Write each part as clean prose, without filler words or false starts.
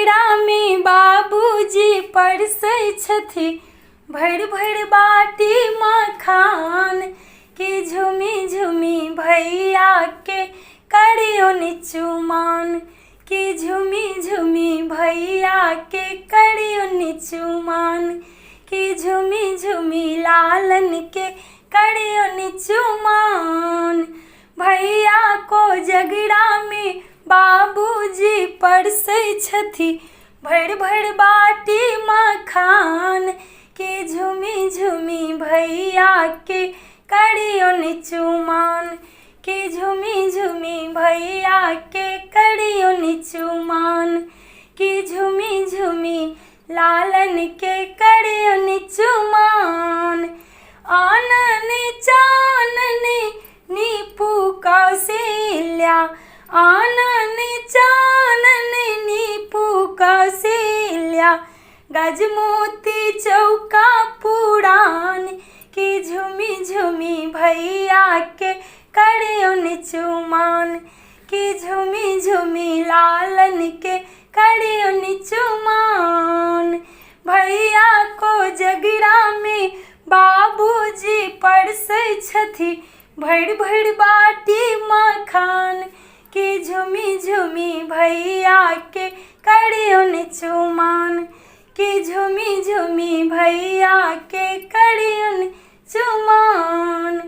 झगड़ा में बाबूजी परसै छथि भरि भरि बाटी मखान कि झुमी झुमी भैया के करियो निचुमान कि झुमी झुमी भैया के करियो निचुमान कि झुमी झुमी लालन के करियो निचुमान। भैया को झगड़ा में बाबूजी परसै छथि भरि भरि बाटी मखान कि झुमी झुमी भैया के करियो निचुमान कि झुमी झुमी भैया के करियो निचुमान कि झुमी झुमी लालन के करियो निचुमान। आनन चानन नीपू कौशल्या आनन चानन नीपू कौशल्या गजमोती चौका पुराण कि झुमी झुमी भैया के करियो निचुमान कि झुमी झुमी लालन के करियो निचुमान। भैया को झगड़ा में बाबूजी परसै छथि भरि भरि बाटी मखान कि झुमी झुमी भैया के करियो निचुमान कि झुमी झुमी भैया के करियो निचुमान।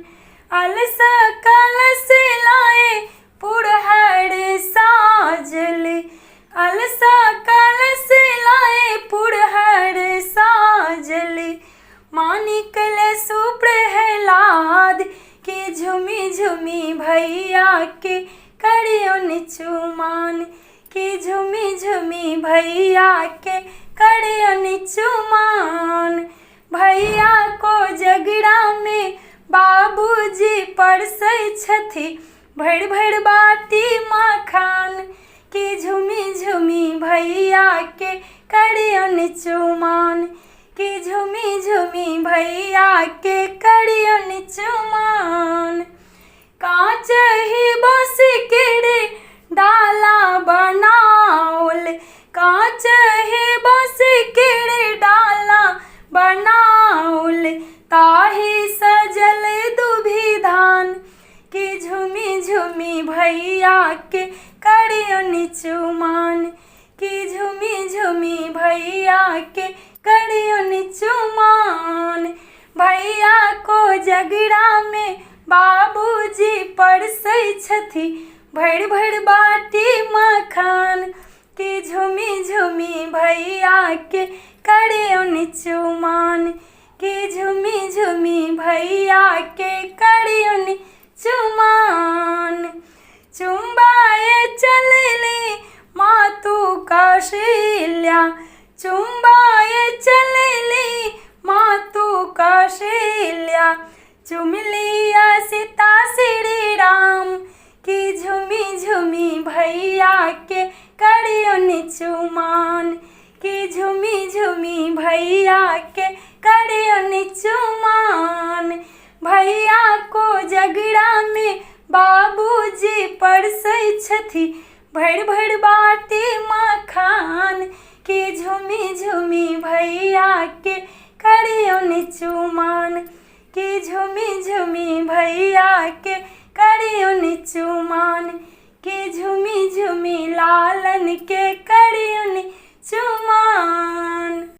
अलस कलश लाए पुरहर साजल अलस कलश लाए पुरहर साजल मानिक ले सुप्रहलाद कि झुमी झुमी भैया के करियो निचुमान कि झुमी झुमी भैया के करियो निचुमान। भैया को झगड़ा में बाबूजी परसै छथि भरि भरि बाटी मखान कि झुमी झुमी भैया के करियो निचुमान कि झुमी झुमी भैया के करियो निचुमान। कांच ही बस केरे डाला बनाओल कांच ही बस केरे डाला बनाओल ताही सजल दुभी धान कि झुमी झुमी भैया के करियो निचुमान कि झुमी झुमी भैया के करियो निचुमान। भैया को झगड़ा में बाबूजी परसै छथि भरि भरि बाटी मखान कि झुमी झुमी भैया के करियो निचुमान कि झुमी झुमी भैया के करियो निचुमान। चुम्बाए चलली मातु कौशल्या चुम्बाए चलली मातु कौशल्या चुमलिया सीता श्री राम कि झुमी झुमी भैया के करियो निचुमान कि झुमी झुमी भैया के करियो निचुमान। भैया को झगड़ा में बाबूजी परसै छथि भरि भरि बाटी मखान कि झुमी झुमी भैया के करियो निचुमान कि झुमी झुमी भैया के करियो निचुमान कि झुमी झुमी लालन के करियो